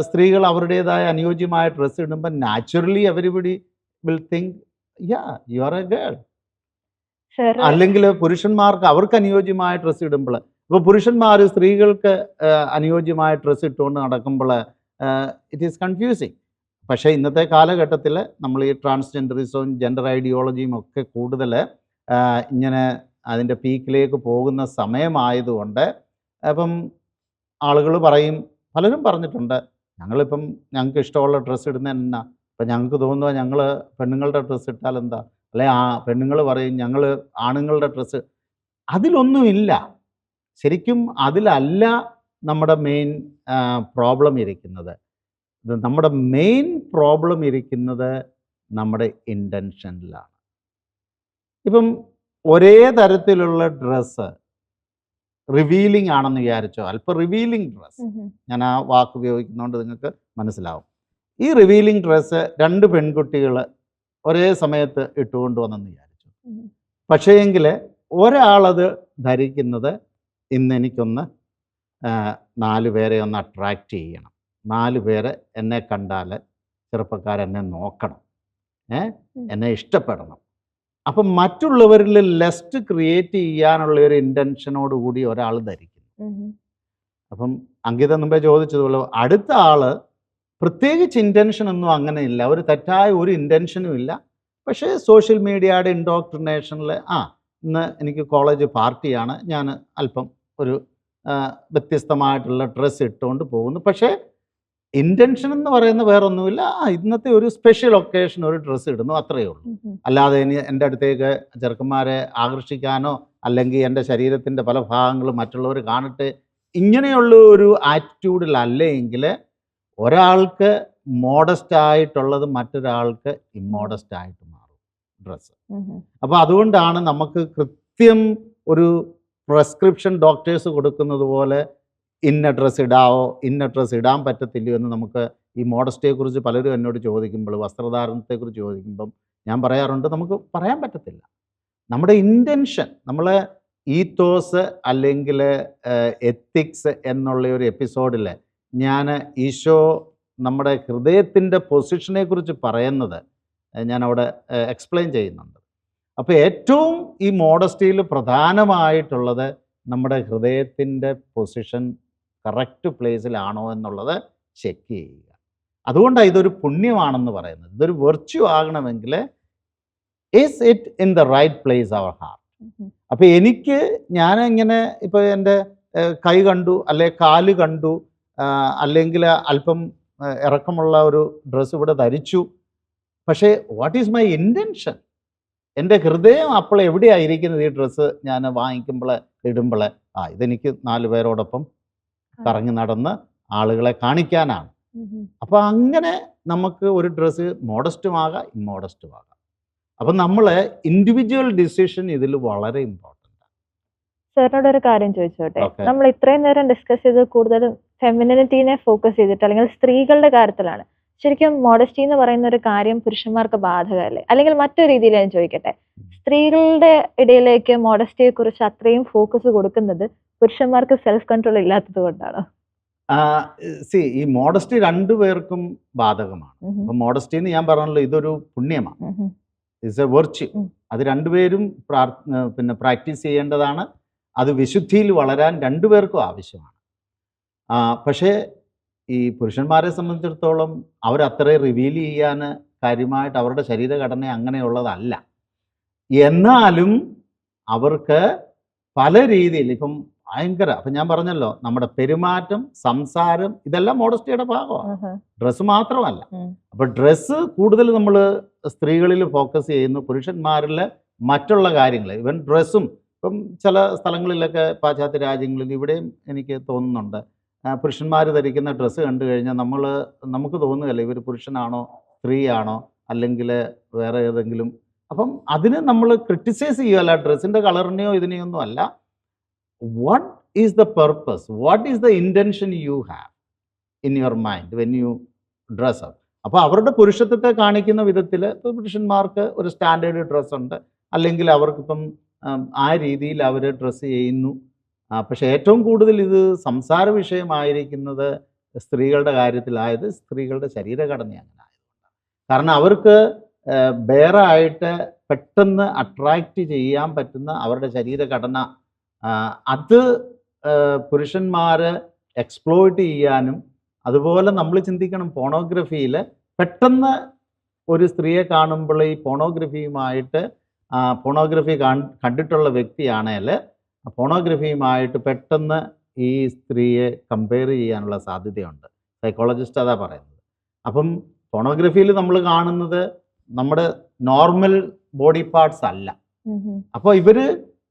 സ്ത്രീകൾ അവരുടേതായ അനുയോജ്യമായ ഡ്രസ്സ് ഇടുമ്പോൾ naturally everybody will think yeah you are A girl. അല്ലെങ്കിൽ പുരുഷന്മാർക്ക് അവർക്ക് അനുയോജ്യമായ ഡ്രസ്സ് ഇടുമ്പോൾ, ഇപ്പോൾ പുരുഷന്മാർ സ്ത്രീകൾക്ക് അനുയോജ്യമായ ഡ്രസ്സ് ഇട്ടുകൊണ്ട് നടക്കുമ്പോൾ ഇറ്റ് ഈസ് കൺഫ്യൂസിങ്. പക്ഷേ ഇന്നത്തെ കാലഘട്ടത്തിൽ നമ്മൾ ഈ ട്രാൻസ്ജെൻഡറിസവും ജെൻഡർ ഐഡിയോളജിയും ഒക്കെ കൂടുതൽ ഇങ്ങനെ അതിൻ്റെ പീക്കിലേക്ക് പോകുന്ന സമയമായതുകൊണ്ട് അപ്പം ആളുകൾ പലരും പറഞ്ഞിട്ടുണ്ട്, ഞങ്ങൾക്ക് ഇഷ്ടമുള്ള ഡ്രസ്സ് ഇടുന്ന എന്നാ, അപ്പം ഞങ്ങൾക്ക് തോന്നുക ഞങ്ങൾ പെണ്ണുങ്ങളുടെ ഡ്രസ്സ് ഇട്ടാൽ എന്താ, അല്ലെ പെണ്ണുങ്ങൾ പറയും ഞങ്ങൾ ആണുങ്ങളുടെ ഡ്രസ്സ്. അതിലൊന്നുമില്ല. ശരിക്കും അതിലല്ല നമ്മുടെ മെയിൻ പ്രോബ്ലം ഇരിക്കുന്നത്. നമ്മുടെ മെയിൻ പ്രോബ്ലം ഇരിക്കുന്നത് നമ്മുടെ ഇൻറ്റൻഷനിലാണ്. ഇപ്പം ഒരേ തരത്തിലുള്ള ഡ്രസ്സ് റിവീലിംഗ് ആണെന്ന് വിചാരിച്ചോ, അല്പം റിവീലിംഗ് ഡ്രസ്സ്, ഞാൻ ആ വാക്ക് ഉപയോഗിക്കുന്നതുകൊണ്ട് നിങ്ങൾക്ക് മനസ്സിലാവും. ഈ റിവീലിംഗ് ഡ്രസ്സ് 2 പെൺകുട്ടികൾ ഒരേ സമയത്ത് ഇട്ടുകൊണ്ട് വന്നെന്ന് വിചാരിച്ചു. പക്ഷേ എങ്കിൽ ഒരാളത് ധരിക്കുന്നത് ഇന്ന് എനിക്കൊന്ന് 4 പേരെ ഒന്ന് അട്രാക്റ്റ് ചെയ്യണം, 4 പേര് എന്നെ കണ്ടാൽ ചെറുപ്പക്കാരെന്നെ നോക്കണം, എന്നെ ഇഷ്ടപ്പെടണം. അപ്പം മറ്റുള്ളവരിൽ ലെസ്റ്റ് ക്രിയേറ്റ് ചെയ്യാനുള്ള ഒരു ഇൻറ്റൻഷനോട് കൂടി ഒരാൾ ധരിക്കുന്നു. അപ്പം അങ്കിത മുമ്പേ ചോദിച്ചതുപോലെ അടുത്ത ആള് പ്രത്യേകിച്ച് ഇൻറ്റൻഷൻ ഒന്നും അങ്ങനെ ഇല്ല, ഒരു തെറ്റായ ഒരു ഇൻറ്റൻഷനും ഇല്ല. പക്ഷേ സോഷ്യൽ മീഡിയയുടെ ഇൻഡോക്ട്രിനേഷനിൽ ഇന്ന് എനിക്ക് കോളേജ് പാർട്ടിയാണ്, ഞാൻ അല്പം ഒരു വ്യത്യസ്തമായിട്ടുള്ള ഡ്രസ്സ് ഇട്ടുകൊണ്ട് പോകുന്നു. പക്ഷേ ഇൻറ്റൻഷൻ എന്ന് പറയുന്ന വേറൊന്നുമില്ല, ഇന്നത്തെ ഒരു സ്പെഷ്യൽ ഒക്കേഷൻ ഒരു ഡ്രസ്സ് ഇടുന്നു, അത്രയേ ഉള്ളൂ. അല്ലാതെ ഇനി എൻ്റെ അടുത്തേക്ക് ചെറുക്കന്മാരെ ആകർഷിക്കാനോ അല്ലെങ്കിൽ എൻ്റെ ശരീരത്തിൻ്റെ പല ഭാഗങ്ങളും മറ്റുള്ളവർ കാണട്ടെ ഇങ്ങനെയുള്ള ഒരു ആറ്റിറ്റ്യൂഡിലല്ല എങ്കിൽ ഒരാൾക്ക് മോഡസ്റ്റ് ആയിട്ടുള്ളത് മറ്റൊരാൾക്ക് ഇമ്മോഡസ്റ്റ് ആയിട്ട് മാറും ഡ്രസ്സ്. അപ്പോൾ അതുകൊണ്ടാണ് നമുക്ക് കൃത്യം ഒരു പ്രെസ്ക്രിപ്ഷൻ ഡോക്ടേഴ്സ് കൊടുക്കുന്നത് പോലെ ഇന്ന ഡ്രസ്സ് ഇടാവോ ഇന്ന ഡ്രസ്സ് ഇടാൻ പറ്റത്തില്ലയോ എന്ന് നമുക്ക് ഈ മോഡസ്റ്റിയെക്കുറിച്ച് പലരും എന്നോട് ചോദിക്കുമ്പോൾ, വസ്ത്രധാരണത്തെക്കുറിച്ച് ചോദിക്കുമ്പം ഞാൻ പറയാറുണ്ട് നമുക്ക് പറയാൻ പറ്റത്തില്ല. നമ്മുടെ ഇൻറ്റൻഷൻ, നമ്മളെ ഈത്തോസ് അല്ലെങ്കിൽ എത്തിക്സ് എന്നുള്ള ഒരു എപ്പിസോഡിൽ ഞാൻ ഈശോ നമ്മുടെ ഹൃദയത്തിൻ്റെ പൊസിഷനെ കുറിച്ച് പറയുന്നത് ഞാനവിടെ എക്സ്പ്ലെയിൻ ചെയ്യുന്നുണ്ട്. അപ്പോൾ ഏറ്റവും ഈ മോഡസ്റ്റിയിൽ പ്രധാനമായിട്ടുള്ളത് നമ്മുടെ ഹൃദയത്തിൻ്റെ പൊസിഷൻ കറക്റ്റ് പ്ലേസിലാണോ എന്നുള്ളത് ചെക്ക് ചെയ്യുക. അതുകൊണ്ടാണ് ഇതൊരു പുണ്യമാണെന്ന് പറയുന്നത്. ഇതൊരു വെർച്യു ആകണമെങ്കിൽ is it in the right place our heart. അപ്പോൾ ഞാനിങ്ങനെ ഇപ്പോൾ എൻ്റെ കൈ കണ്ടു അല്ലെ കാല് കണ്ടു അല്ലെങ്കിൽ അല്പം ഇറക്കമുള്ള ഒരു ഡ്രസ്സ് ഇവിടെ ധരിച്ചു, പക്ഷേ വാട്ട് ഈസ് മൈ ഇൻറ്റൻഷൻ? എൻ്റെ ഹൃദയം അപ്പോൾ എവിടെയായിരിക്കുന്നത്? ഈ ഡ്രസ്സ് ഞാൻ വാങ്ങിക്കുമ്പോൾ ഇടുമ്പോൾ ഇതെനിക്ക് 4 പേരോടൊപ്പം കറങ്ങി നടന്ന് ആളുകളെ കാണിക്കാനാണ്. അപ്പോൾ അങ്ങനെ നമുക്ക് ഒരു ഡ്രസ്സ് മോഡസ്റ്റുമാകാം ഇമ്മോഡസ്റ്റുമാകാം. അപ്പം നമ്മൾ ഇൻഡിവിജ്വൽ ഡിസിഷൻ ഇതിൽ വളരെ ഇമ്പോർട്ടൻ്റ്. സാറിനോട് ഒരു കാര്യം ചോദിച്ചോട്ടെ. Okay. നമ്മൾ ഇത്രയും നേരം ഡിസ്കസ് ചെയ്തത് കൂടുതലും ഫെമിനിറ്റിനെ ഫോക്കസ് ചെയ്തിട്ട് അല്ലെങ്കിൽ സ്ത്രീകളുടെ കാര്യത്തിലാണ്. ശരിക്കും മോഡസ്റ്റി എന്ന് പറയുന്ന ഒരു കാര്യം പുരുഷന്മാർക്ക് ബാധകമല്ലേ? അല്ലെങ്കിൽ മറ്റൊരു രീതിയിൽ ഞാൻ ചോദിക്കട്ടെ, സ്ത്രീകളുടെ ഇടയിലേക്ക് മോഡസ്റ്റിയെ കുറിച്ച് അത്രയും ഫോക്കസ് കൊടുക്കുന്നത് പുരുഷന്മാർക്ക് സെൽഫ് കൺട്രോൾ ഇല്ലാത്തത് കൊണ്ടാണോ? ഈ മോഡസ്റ്റി 2 പേർക്കും ബാധകമാണ്. അപ്പം മോഡസ്റ്റി എന്ന് ഞാൻ പറഞ്ഞല്ലോ, ഇതൊരു പുണ്യമാണ്, ഇറ്റ്സ് എ വെർച്യു. അത് 2 പേരും പ്രാക്ടീസ് ചെയ്യേണ്ടതാണ്. അത് വിശുദ്ധിയിൽ വളരാൻ 2 പേർക്കും ആവശ്യമാണ്. പക്ഷേ ഈ പുരുഷന്മാരെ സംബന്ധിച്ചിടത്തോളം അവരത്രേ റിവീൽ ചെയ്യാൻ കാര്യമായിട്ട് അവരുടെ ശരീരഘടന അങ്ങനെയുള്ളതല്ല. എന്നാലും അവർക്ക് പല രീതിയിൽ ഇപ്പം അപ്പം ഞാൻ പറഞ്ഞല്ലോ, നമ്മുടെ പെരുമാറ്റം, സംസാരം ഇതെല്ലാം മോഡസ്റ്റിയുടെ ഭാഗമാണ്, ഡ്രസ്സ് മാത്രമല്ല. അപ്പോൾ ഡ്രസ്സ് കൂടുതൽ നമ്മൾ സ്ത്രീകളിൽ ഫോക്കസ് ചെയ്യുന്നു, പുരുഷന്മാരിൽ മറ്റുള്ള കാര്യങ്ങൾ. ഇവൻ ഡ്രസ്സും ഇപ്പം ചില സ്ഥലങ്ങളിലൊക്കെ പാശ്ചാത്യ രാജ്യങ്ങളിൽ ഇവിടെയും എനിക്ക് തോന്നുന്നുണ്ട്, പുരുഷന്മാർ ധരിക്കുന്ന ഡ്രസ്സ് കണ്ടു കഴിഞ്ഞാൽ നമുക്ക് തോന്നുകയല്ല ഇവർ പുരുഷനാണോ സ്ത്രീയാണോ അല്ലെങ്കിൽ വേറെ ഏതെങ്കിലും. അപ്പം അതിന് നമ്മൾ ക്രിട്ടിസൈസ് ചെയ്യുകയല്ല, ഡ്രസ്സിൻ്റെ കളറിനെയോ ഇതിനെയോ ഒന്നും അല്ല. What is the purpose, what is the intention you have in your mind when you dress up? അപ്പോൾ അവരുടെ പുരുഷത്വത്തെ കാണിക്കുന്ന വിധത്തിൽ പുരുഷന്മാർക്ക് ഒരു സ്റ്റാൻഡേർഡ് ഡ്രസ്സുണ്ട്, അല്ലെങ്കിൽ അവർക്കിപ്പം ആ രീതിയിൽ അവർ ഡ്രസ്സ് ചെയ്യുന്നു. പക്ഷേ ഏറ്റവും കൂടുതൽ ഇത് സംസാര വിഷയമായിരിക്കുന്നത് സ്ത്രീകളുടെ കാര്യത്തിലായത് സ്ത്രീകളുടെ ശരീരഘടന അങ്ങനെ ആയതുകൊണ്ടാണ്. കാരണം അവർക്ക് വേറായിട്ട് പെട്ടെന്ന് അട്രാക്റ്റ് ചെയ്യാൻ പറ്റുന്ന അവരുടെ ശരീരഘടന അത് പുരുഷന്മാർ എക്സ്പ്ലോയിറ്റ് ചെയ്യാനും. അതുപോലെ നമ്മൾ ചിന്തിക്കണം, പോണോഗ്രഫിയിൽ പെട്ടെന്ന് ഒരു സ്ത്രീയെ കാണുമ്പോൾ ഈ പോണോഗ്രഫി കണ്ടിട്ടുള്ള വ്യക്തിയാണെങ്കിൽ പോണോഗ്രഫിയുമായിട്ട് പെട്ടെന്ന് ഈ സ്ത്രീയെ കമ്പയർ ചെയ്യാനുള്ള സാധ്യതയുണ്ട്. സൈക്കോളജിസ്റ്റ് അതാ പറയുന്നത്. അപ്പം പോണോഗ്രഫിയിൽ നമ്മൾ കാണുന്നത് നമ്മുടെ നോർമൽ ബോഡി പാർട്സ് അല്ല. അപ്പോൾ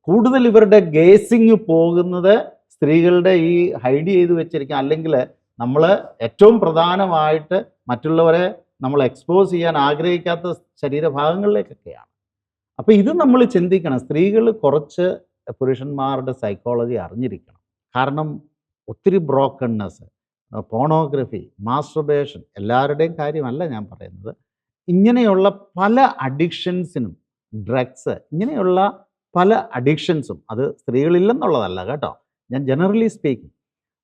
കൂടുതൽ ഇവരുടെ ഗേസിങ് പോകുന്നത് സ്ത്രീകളുടെ ഈ ഹൈഡ് ചെയ്ത് വെച്ചിരിക്കുക, അല്ലെങ്കിൽ നമ്മൾ ഏറ്റവും പ്രധാനമായിട്ട് മറ്റുള്ളവരെ നമ്മൾ എക്സ്പോസ് ചെയ്യാൻ ആഗ്രഹിക്കാത്ത ശരീരഭാഗങ്ങളിലേക്കൊക്കെയാണ്. അപ്പോൾ ഇത് നമ്മൾ ചിന്തിക്കണം. സ്ത്രീകൾ കുറച്ച് പുരുഷന്മാരുടെ സൈക്കോളജി അറിഞ്ഞിരിക്കണം. കാരണം ഒത്തിരി ബ്രോക്കൺനെസ്, പോണോഗ്രഫി, മാസ്റ്റർബേഷൻ, എല്ലാവരുടെയും കാര്യമല്ല ഞാൻ പറയുന്നത്, ഇങ്ങനെയുള്ള പല അഡിക്ഷൻസിനും, ഡ്രഗ്സ്, ഇങ്ങനെയുള്ള പല അഡിക്ഷൻസും, അത് സ്ത്രീകളില്ലെന്നുള്ളതല്ല കേട്ടോ, ഞാൻ ജനറലി സ്പീക്കിംഗ്.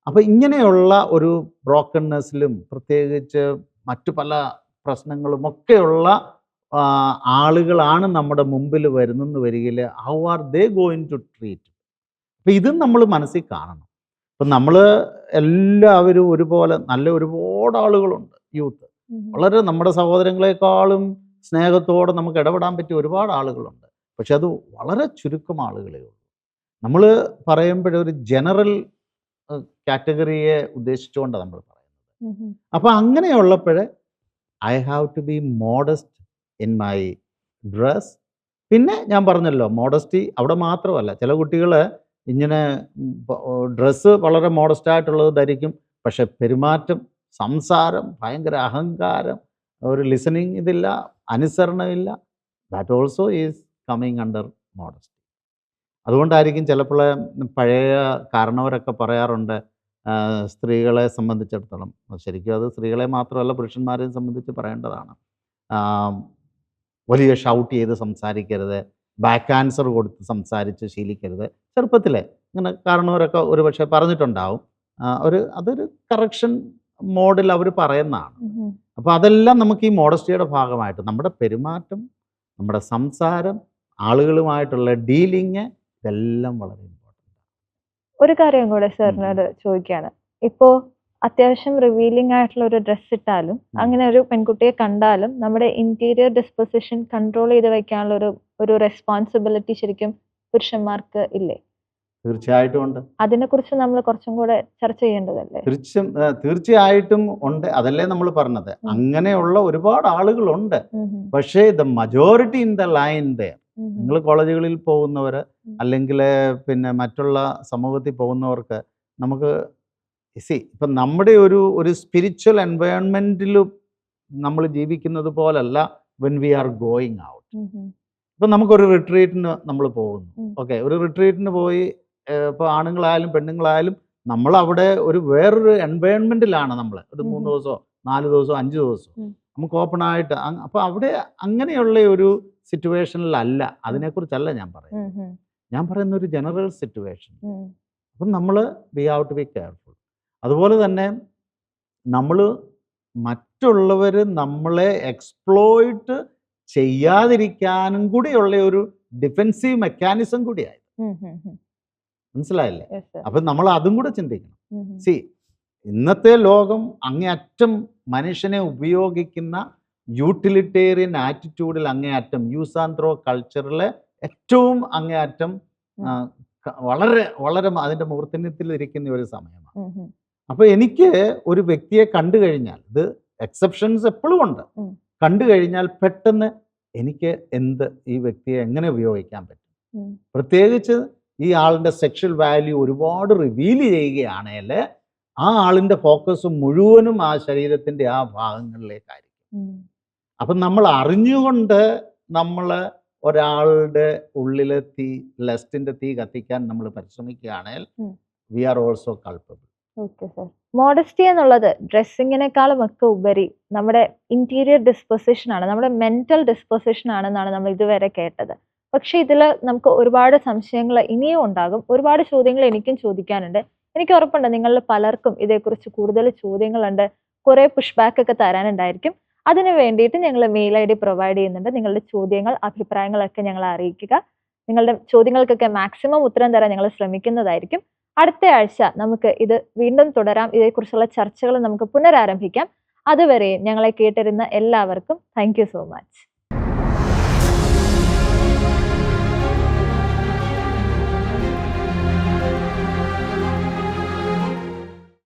അപ്പോൾ ഇങ്ങനെയുള്ള ഒരു ബ്രോക്കൺനെസ്സിലും പ്രത്യേകിച്ച് മറ്റു പല പ്രശ്നങ്ങളുമൊക്കെയുള്ള ആളുകളാണ് നമ്മുടെ മുമ്പിൽ വരുന്നെന്ന് വരികിൽ how are they going to treat? അപ്പം ഇതും നമ്മൾ മനസ്സിൽ കാണണം. ഇപ്പം നമ്മൾ എല്ലാവരും ഒരുപോലെ നല്ല ഒരുപാട് ആളുകളുണ്ട് യൂത്ത്, വളരെ നമ്മുടെ സഹോദരങ്ങളെക്കാളും സ്നേഹത്തോടെ നമുക്ക് ഇടപെടാൻ പറ്റിയ ഒരുപാട് ആളുകളുണ്ട്. പക്ഷെ അത് വളരെ ചുരുക്കം ആളുകളേ ഉള്ളൂ. നമ്മൾ പറയുമ്പോഴൊരു ജനറൽ കാറ്റഗറിയെ ഉദ്ദേശിച്ചുകൊണ്ടാണ് നമ്മൾ പറയുന്നത്. അപ്പം അങ്ങനെയുള്ളപ്പോൾ I have to be modest in my dress. പിന്നെ ഞാൻ പറഞ്ഞല്ലോ, മോഡസ്റ്റി അവിടെ മാത്രമല്ല, ചില കുട്ടികൾ ഇങ്ങനെ ഡ്രസ്സ് വളരെ മോഡസ്റ്റായിട്ടുള്ളത് ധരിക്കും, പക്ഷെ പെരുമാറ്റം, സംസാരം, ഭയങ്കര അഹങ്കാരം, ഒരു ലിസണിങ് ഇതില്ല, അനുസരണമില്ല. That also is coming under modesty. അതുകൊണ്ടായിരിക്കും ചിലപ്പോൾ പഴയ കാരണവരൊക്കെ പറയാറുണ്ട്, സ്ത്രീകളെ സംബന്ധിച്ചിടത്തോളം, ശരിക്കും അത് സ്ത്രീകളെ മാത്രമല്ല പുരുഷന്മാരെയും സംബന്ധിച്ച് പറയേണ്ടതാണ്, വലിയ ഷൗട്ട് ചെയ്ത് സംസാരിക്കരുത്, ബാക്ക് ആൻസർ കൊടുത്ത് സംസാരിച്ച് ശീലിക്കരുത്. ചെറുപ്പത്തിലെ ഇങ്ങനെ കാരണവരൊക്കെ ഒരു പക്ഷേ പറഞ്ഞിട്ടുണ്ടാവും. അതൊരു കറക്ഷൻ മോഡിൽ അവർ പറയുന്നതാണ്. അപ്പോൾ അതെല്ലാം നമുക്ക് ഈ മോഡസ്റ്റിയുടെ ഭാഗമായിട്ട് നമ്മുടെ പെരുമാറ്റം, നമ്മുടെ സംസാരം, ആളുകളുമായിട്ടുള്ള ഡീലിങ്, ഇതെല്ലാം വളരെ ഇമ്പോർട്ടൻ്റ്. ഒരു കാര്യം കൂടെ സാറിനോട് ചോദിക്കുകയാണ്. ഇപ്പോൾ അത്യാവശ്യം റിവീലിംഗ് ആയിട്ടുള്ള ഒരു ഡ്രസ്സ് ഇട്ടാലും, അങ്ങനെ ഒരു പെൺകുട്ടിയെ കണ്ടാലും നമ്മുടെ ഇന്റീരിയർ ഡിസ്പൊസിഷൻ കൺട്രോൾ ചെയ്ത് വെക്കാനുള്ള ഒരു റെസ്പോൺസിബിലിറ്റി ശരിക്കും പുരുഷന്മാർക്ക് ഇല്ലേ? തീർച്ചയായിട്ടും ഉണ്ട്. അതിനെക്കുറിച്ച് നമ്മൾ കുറച്ചും കൂടെ ചർച്ച ചെയ്യേണ്ടതല്ലേ? തീർച്ചയായിട്ടും ഉണ്ട്. അതല്ലേ നമ്മൾ പറഞ്ഞത്, അങ്ങനെയുള്ള ഒരുപാട് ആളുകളുണ്ട്. പക്ഷേ the majority in the line there. നിങ്ങൾ കോളേജുകളിൽ പോകുന്നവർ അല്ലെങ്കിൽ പിന്നെ മറ്റുള്ള സമൂഹത്തിൽ പോകുന്നവർക്ക് നമുക്ക് ഇപ്പം നമ്മുടെ ഒരു സ്പിരിച്വൽ എൻവയോൺമെൻറ്റിലും നമ്മൾ ജീവിക്കുന്നത് പോലല്ല when we are going out. ഇപ്പം നമുക്കൊരു റിട്രീറ്റിന് നമ്മൾ പോകുന്നു, ഓക്കെ, ഒരു റിട്രീറ്റിന് പോയി, ഇപ്പോൾ ആണുങ്ങളായാലും പെണ്ണുങ്ങളായാലും നമ്മളവിടെ വേറൊരു എൻവയോൺമെൻറ്റിലാണ് നമ്മൾ. ഒരു 3 ദിവസമോ 4 ദിവസമോ 5 ദിവസമോ നമുക്ക് ഓപ്പണായിട്ട്. അപ്പോൾ അവിടെ അങ്ങനെയുള്ള ഒരു സിറ്റുവേഷനിലല്ല, അതിനെക്കുറിച്ചല്ല ഞാൻ പറയുന്നത്. ഞാൻ പറയുന്ന ഒരു ജനറൽ സിറ്റുവേഷൻ. അപ്പം നമ്മൾ we have to be careful. അതുപോലെ തന്നെ നമ്മൾ മറ്റുള്ളവർ നമ്മളെ എക്സ്പ്ലോയിറ്റ് ചെയ്യാതിരിക്കാനും കൂടിയുള്ള ഒരു ഡിഫെൻസീവ് മെക്കാനിസം കൂടിയായി. മനസ്സിലായില്ലേ? അപ്പം നമ്മൾ അതും കൂടെ ചിന്തിക്കണം. സി, ഇന്നത്തെ ലോകം അങ്ങേയറ്റം മനുഷ്യനെ ഉപയോഗിക്കുന്ന യൂട്ടിലിറ്റേറിയൻ ആറ്റിറ്റ്യൂഡിൽ അങ്ങേയറ്റം, യൂസ് ആൻഡ് ത്രോ കൾച്ചറിലെ ഏറ്റവും അങ്ങേയറ്റം വളരെ വളരെ അതിൻ്റെ മൂർധന്യത്തിൽ ഇരിക്കുന്ന ഒരു സമയമാണ്. അപ്പോൾ എനിക്ക് ഒരു വ്യക്തിയെ കണ്ടു കഴിഞ്ഞാൽ, ഇത് എക്സെപ്ഷൻസ് എപ്പോഴും ഉണ്ട്, കണ്ടു കഴിഞ്ഞാൽ പെട്ടെന്ന് എനിക്ക് ഈ വ്യക്തിയെ എങ്ങനെ ഉപയോഗിക്കാൻ പറ്റും, പ്രത്യേകിച്ച് ഈ ആളിൻ്റെ സെക്ഷൽ വാല്യൂ ഒരുപാട് റിവീൽ ചെയ്യുകയാണെങ്കിൽ ആ ആളിൻ്റെ ഫോക്കസ് മുഴുവനും ആ ശരീരത്തിൻ്റെ ആ ഭാഗങ്ങളിലേക്കായിരിക്കും. അപ്പം നമ്മൾ അറിഞ്ഞുകൊണ്ട് നമ്മൾ ഒരാളുടെ ഉള്ളിലെ ലസ്റ്റിൻ്റെ തീ കത്തിക്കാൻ നമ്മൾ പരിശ്രമിക്കുകയാണെങ്കിൽ we are also culpable. Okay sir. Modesty എന്നുള്ളത് ഡ്രസ്സിങ്ങിനേക്കാളും ഒക്കെ ഉപരി നമ്മുടെ ഇന്റീരിയർ ഡിസ്പൊസിഷൻ ആണ്, നമ്മുടെ മെന്റൽ ഡിസ്പൊസിഷൻ ആണെന്നാണ് നമ്മൾ ഇതുവരെ കേട്ടത്. പക്ഷെ ഇതിൽ നമുക്ക് ഒരുപാട് സംശയങ്ങൾ ഇനിയും ഉണ്ടാകും, ഒരുപാട് ചോദ്യങ്ങൾ എനിക്കും ചോദിക്കാനുണ്ട്. എനിക്ക് ഉറപ്പുണ്ട് നിങ്ങളിൽ പലർക്കും ഇതേക്കുറിച്ച് കൂടുതൽ ചോദ്യങ്ങളുണ്ട്, കുറെ പുഷ് ബാക്ക് ഒക്കെ തരാനുണ്ടായിരിക്കും. അതിന് വേണ്ടിയിട്ട് ഞങ്ങൾ മെയിൽ ID പ്രൊവൈഡ് ചെയ്യുന്നുണ്ട്. നിങ്ങളുടെ ചോദ്യങ്ങൾ, അഭിപ്രായങ്ങളൊക്കെ ഞങ്ങളെ അറിയിക്കുക. നിങ്ങളുടെ ചോദ്യങ്ങൾക്കൊക്കെ മാക്സിമം ഉത്തരം തരാൻ ഞങ്ങൾ ശ്രമിക്കുന്നതായിരിക്കും. അടുത്ത ആഴ്ച നമുക്ക് ഇത് വീണ്ടും തുടരാം. ഇതേക്കുറിച്ചുള്ള ചർച്ചകൾ നമുക്ക് പുനരാരംഭിക്കാം. അതുവരെ ഞങ്ങളെ കേട്ടിരുന്ന എല്ലാവർക്കും താങ്ക് യു സോ മച്ച്.